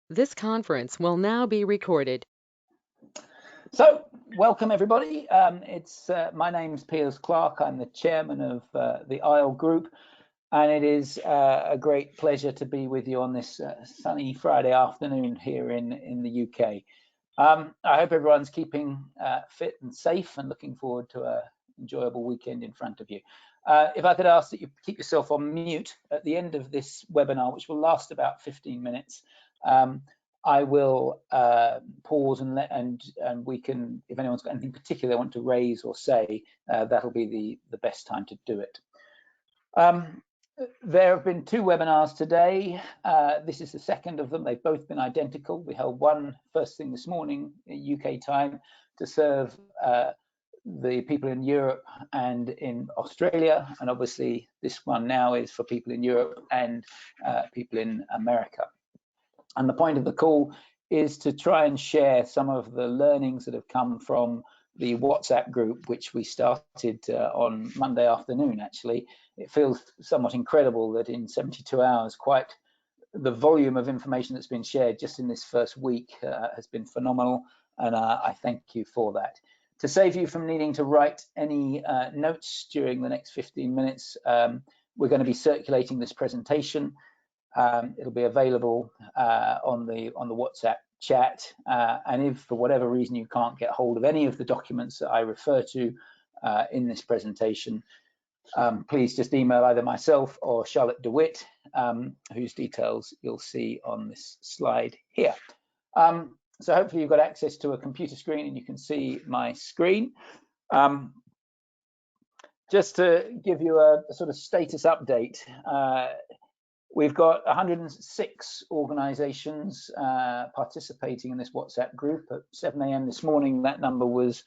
This conference will now be recorded. So, welcome everybody. My name's Piers Clark. I'm the chairman of the Isle Group, and it is a great pleasure to be with you on this sunny Friday afternoon here in the UK. I hope everyone's keeping fit and safe and looking forward to an enjoyable weekend in front of you. If I could ask that you keep yourself on mute at the end of this webinar, which will last about 15 minutes, I will pause and we can, if anyone's got anything particular they want to raise or say, that'll be the best time to do it. There have been two webinars today. This is the second of them. They've both been identical. We held one first thing this morning, UK time, to serve the people in Europe and in Australia. And obviously this one now is for people in Europe and people in America. And the point of the call is to try and share some of the learnings that have come from the WhatsApp group, which we started on Monday afternoon, actually. It feels somewhat incredible that in 72 hours, quite the volume of information that's been shared just in this first week has been phenomenal, and I thank you for that. To save you from needing to write any notes during the next 15 minutes, we're going to be circulating this presentation. It'll be available on the WhatsApp chat, and if for whatever reason you can't get hold of any of the documents that I refer to in this presentation, please just email either myself or Charlotte DeWitt, whose details you'll see on this slide here. So hopefully you've got access to a computer screen and you can see my screen. Just to give you a sort of status update, we've got 106 organizations participating in this WhatsApp group. At 7 a.m. this morning, that number was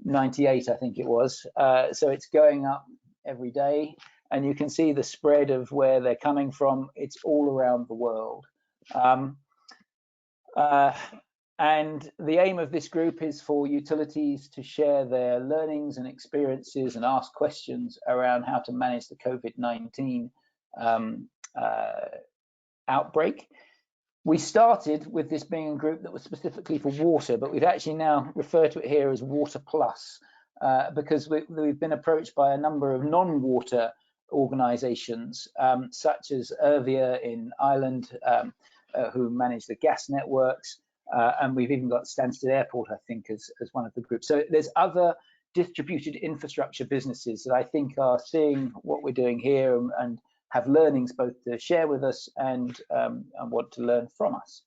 98, I think it was. So it's going up every day. And you can see the spread of where they're coming from. It's all around the world. And the aim of this group is for utilities to share their learnings and experiences and ask questions around how to manage the COVID-19 outbreak. We started with this being a group that was specifically for water, but we've actually now referred to it here as Water Plus, because we've been approached by a number of non-water organizations, such as Ervia in Ireland, who manage the gas networks, and we've even got Stansted Airport, I think, as one of the groups. So there's other distributed infrastructure businesses that I think are seeing what we're doing here and have learnings both to share with us and want to learn from us.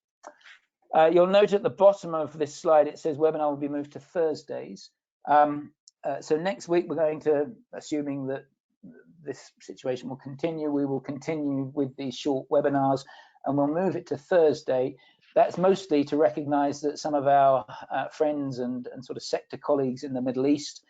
You'll note at the bottom of this slide, it says webinar will be moved to Thursdays. So next week, we're going to, assuming that this situation will continue, we will continue with these short webinars and we'll move it to Thursday. That's mostly to recognize that some of our friends and sort of sector colleagues in the Middle East,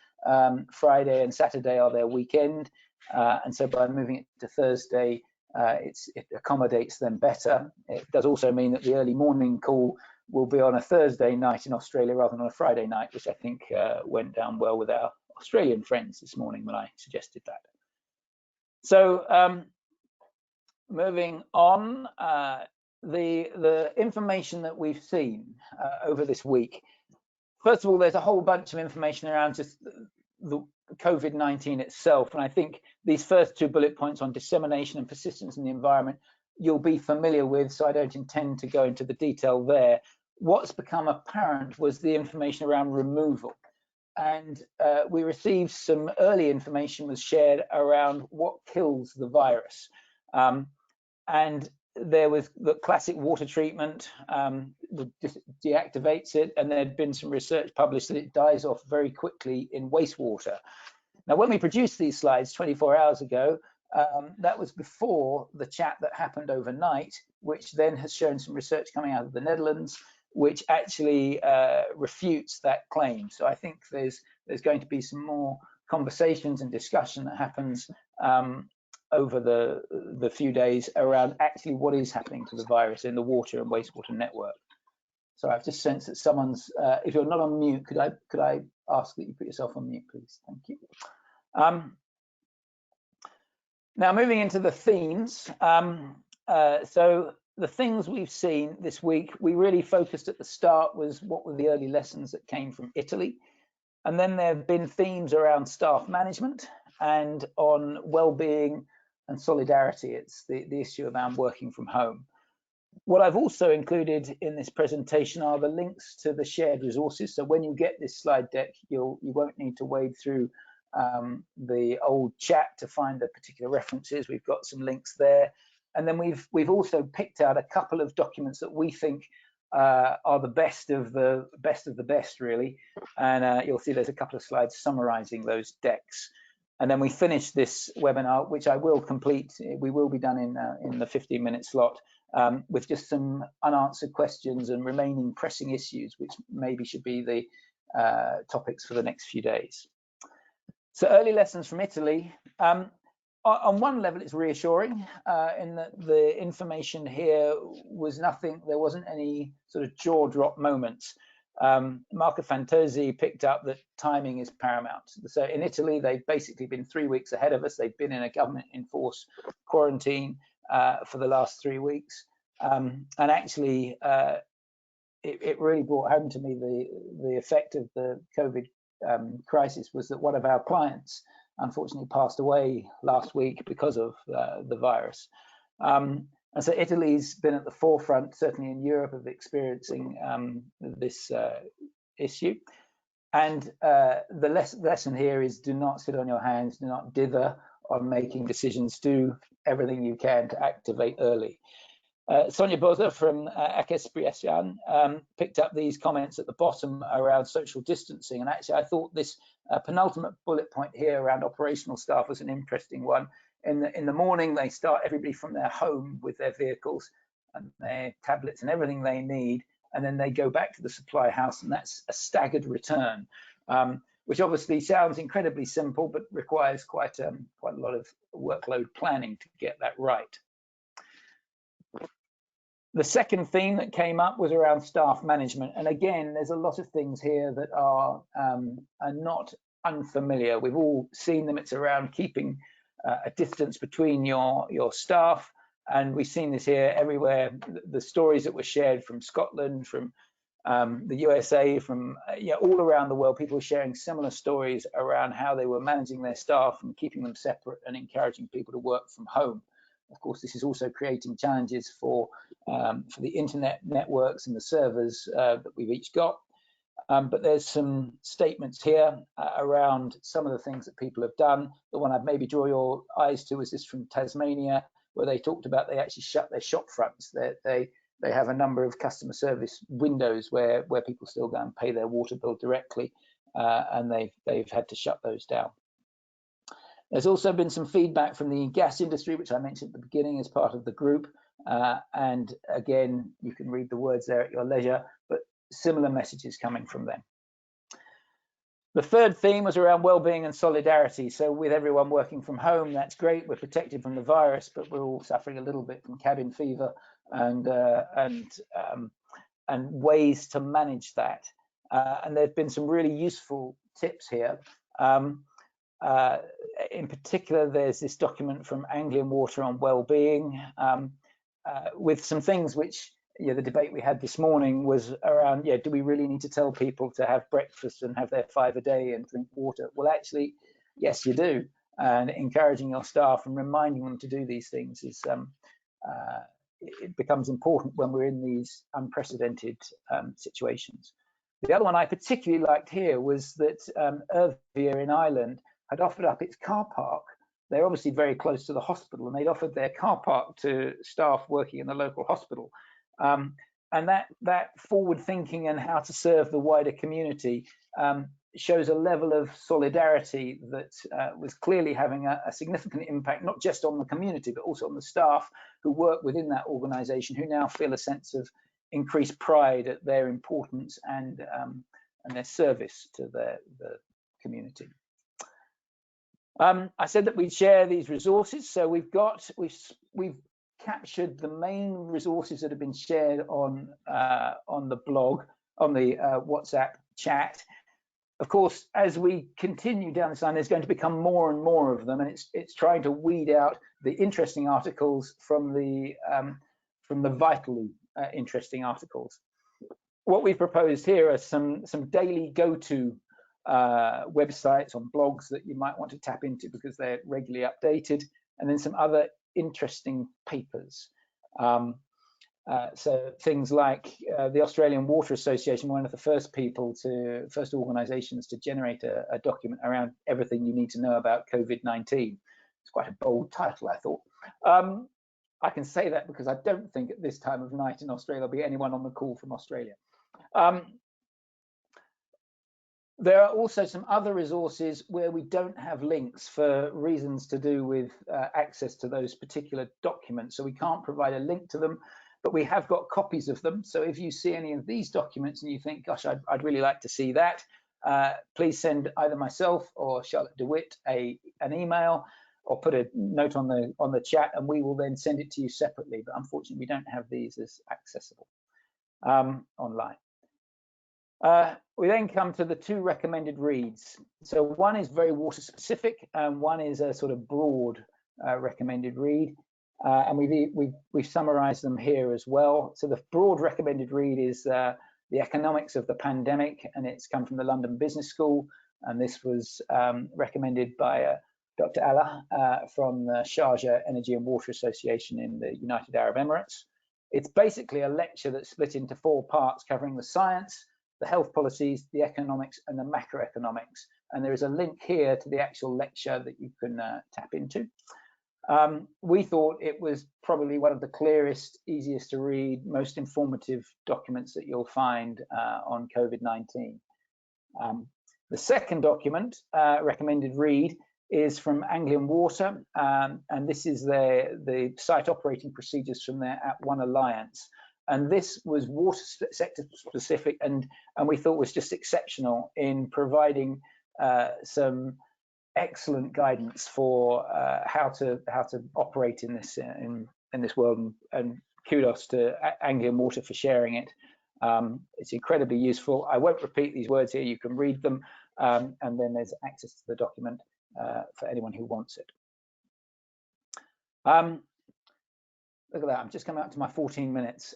Friday and Saturday are their weekend. And so by moving it to Thursday, it accommodates them better. It does also mean that the early morning call will be on a Thursday night in Australia rather than on a Friday night, which I think went down well with our Australian friends this morning when I suggested that. So moving on, the information that we've seen over this week. First of all, there's a whole bunch of information around just the COVID-19 itself. And I think these first two bullet points on dissemination and persistence in the environment, you'll be familiar with, so I don't intend to go into the detail there. What's become apparent was the information around removal. And we received some early information was shared around what kills the virus. And there was the classic water treatment, deactivates it, and there had been some research published that it dies off very quickly in wastewater. Now, when we produced these slides 24 hours ago, that was before the chat that happened overnight, which then has shown some research coming out of the Netherlands, which actually refutes that claim. So I think there's going to be some more conversations and discussion that happens over the few days around actually what is happening to the virus in the water and wastewater network. So I've just sensed that someone's, if you're not on mute, could I ask that you put yourself on mute, please? Thank you. Now moving into the themes. So the things we've seen this week, we really focused at the start was what were the early lessons that came from Italy. And then there have been themes around staff management and on well-being and solidarity. It's the issue around working from home. What I've also included in this presentation are the links to the shared resources. So when you get this slide deck, you won't need to wade through the old chat to find the particular references. We've got some links there. And then we've also picked out a couple of documents that we think are the best of the best, really. And you'll see there's a couple of slides summarizing those decks. And then we finish this webinar, which I will complete. We will be done in the 15-minute slot with just some unanswered questions and remaining pressing issues, which maybe should be the topics for the next few days. So early lessons from Italy. On one level, it's reassuring in that the information here was nothing, there wasn't any sort of jaw drop moments. Marco Fantozzi picked up that timing is paramount. So in Italy, they've basically been 3 weeks ahead of us. They've been in a government enforced quarantine for the last 3 weeks. And actually, it really brought home to me the effect of the COVID crisis was that one of our clients unfortunately passed away last week because of the virus. And so Italy's been at the forefront, certainly in Europe, of experiencing this issue. And the lesson here is do not sit on your hands, do not dither on making decisions, do everything you can to activate early. Sonia Boza from Expresión picked up these comments at the bottom around social distancing. And actually, I thought this penultimate bullet point here around operational staff was an interesting one. In the morning, they start everybody from their home with their vehicles and their tablets and everything they need. And then they go back to the supply house, and that's a staggered return, which obviously sounds incredibly simple, but requires quite a lot of workload planning to get that right. The second theme that came up was around staff management. And again, there's a lot of things here that are not unfamiliar. We've all seen them. It's around keeping a distance between your staff. And we've seen this here everywhere. The stories that were shared from Scotland, from the USA, from all around the world, people were sharing similar stories around how they were managing their staff and keeping them separate and encouraging people to work from home. Of course, this is also creating challenges for the internet networks and the servers that we've each got. But there's some statements here around some of the things that people have done. The one I'd maybe draw your eyes to is this from Tasmania, where they talked about they actually shut their shop fronts. They have a number of customer service windows where people still go and pay their water bill directly, and they've had to shut those down. There's also been some feedback from the gas industry, which I mentioned at the beginning as part of the group. And again, you can read the words there at your leisure, but similar messages coming from them. The third theme was around well-being and solidarity. So with everyone working from home, that's great. We're protected from the virus, but we're all suffering a little bit from cabin fever and ways to manage that. And there've been some really useful tips here. In particular, there's this document from Anglian Water on well-being, with some things which, the debate we had this morning was around, do we really need to tell people to have breakfast and have their 5 a day and drink water? Well, actually, yes, you do. And encouraging your staff and reminding them to do these things is, it becomes important when we're in these unprecedented situations. The other one I particularly liked here was that Irvia in Ireland had offered up its car park. They're obviously very close to the hospital, and they'd offered their car park to staff working in the local hospital. And that forward thinking and how to serve the wider community shows a level of solidarity that was clearly having a significant impact, not just on the community, but also on the staff who work within that organization, who now feel a sense of increased pride at their importance and their service to the community. I said that we'd share these resources, so we've captured the main resources that have been shared on the blog, on the WhatsApp chat. Of course, as we continue down this line, there's going to become more and more of them, and it's trying to weed out the interesting articles from the from the vitally interesting articles. What we've proposed here are some daily go-to websites on blogs that you might want to tap into because they're regularly updated, and then some other interesting papers. So things like the Australian Water Association, one of the first organisations to generate a document around everything you need to know about COVID-19. It's quite a bold title, I thought. I can say that because I don't think at this time of night in Australia there'll be anyone on the call from Australia. There are also some other resources where we don't have links for reasons to do with access to those particular documents. So we can't provide a link to them, but we have got copies of them. So if you see any of these documents and you think, gosh, I'd really like to see that, please send either myself or Charlotte DeWitt an email, or put a note on the chat, and we will then send it to you separately. But unfortunately, we don't have these as accessible online. We then come to the two recommended reads. So one is very water specific, and one is a sort of broad recommended read. And we've summarized them here as well. So the broad recommended read is the economics of the pandemic, and it's come from the London Business School. And this was recommended by Dr. Allah from the Sharjah Energy and Water Association in the United Arab Emirates. It's basically a lecture that's split into 4 parts covering the science, the health policies, the economics, and the macroeconomics. And there is a link here to the actual lecture that you can tap into. We thought it was probably one of the clearest, easiest to read, most informative documents that you'll find on COVID-19. The second document, recommended read, is from Anglian Water, and this is the site operating procedures from their At One Alliance. And this was water sector specific, and we thought was just exceptional in providing some excellent guidance for how to operate in this world. And kudos to Anglian Water for sharing it. It's incredibly useful. I won't repeat these words here. You can read them, and then there's access to the document for anyone who wants it. Look at that, I'm just coming up to my 14 minutes.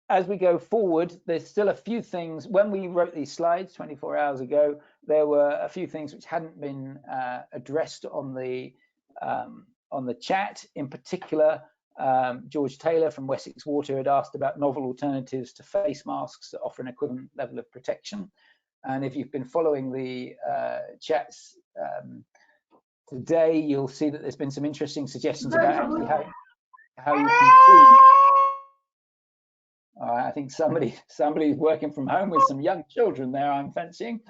As we go forward, there's still a few things. When we wrote these slides 24 hours ago, there were a few things which hadn't been addressed on the chat. In particular, George Taylor from Wessex Water had asked about novel alternatives to face masks that offer an equivalent level of protection. And if you've been following the chats today, you'll see that there's been some interesting suggestions about actually how you can clean. I think somebody's working from home with some young children there, I'm fancying.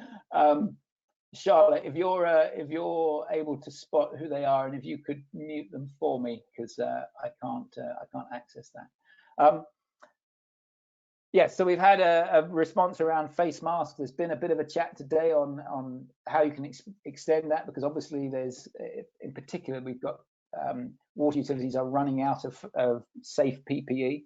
Charlotte, if you're able to spot who they are, and if you could mute them for me, because I can't access that. Yes, so we've had a response around face masks. There's been a bit of a chat today on how you can extend that, because obviously there's, in particular, we've got water utilities are running out of safe PPE.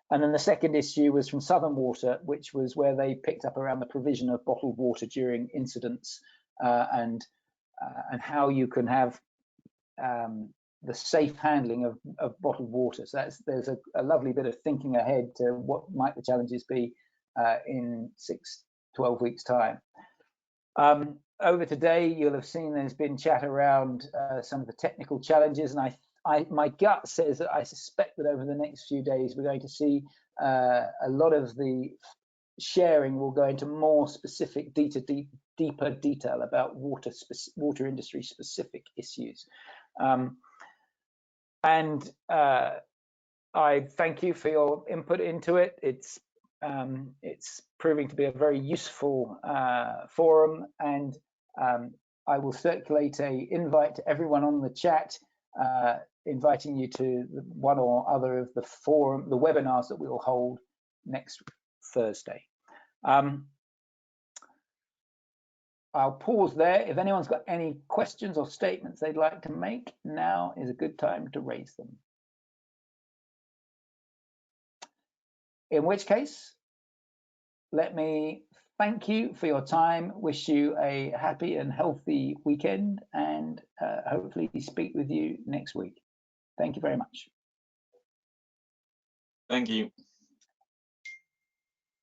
And then the second issue was from Southern Water, which was where they picked up around the provision of bottled water during incidents, and how you can have the safe handling of bottled water. So there's a lovely bit of thinking ahead to what might the challenges be in 6-12 weeks time. Over today, you'll have seen there's been chat around some of the technical challenges, and my gut says that I suspect that over the next few days we're going to see a lot of the sharing will go into more specific, deeper detail about water industry specific issues. And I thank you for your input into it. It's proving to be a very useful forum, and I will circulate an invite to everyone on the chat, inviting you to one or other of the webinars that we will hold next Thursday. I'll pause there. If anyone's got any questions or statements they'd like to make, now is a good time to raise them. In which case, let me thank you for your time, wish you a happy and healthy weekend, and hopefully speak with you next week. Thank you very much. Thank you.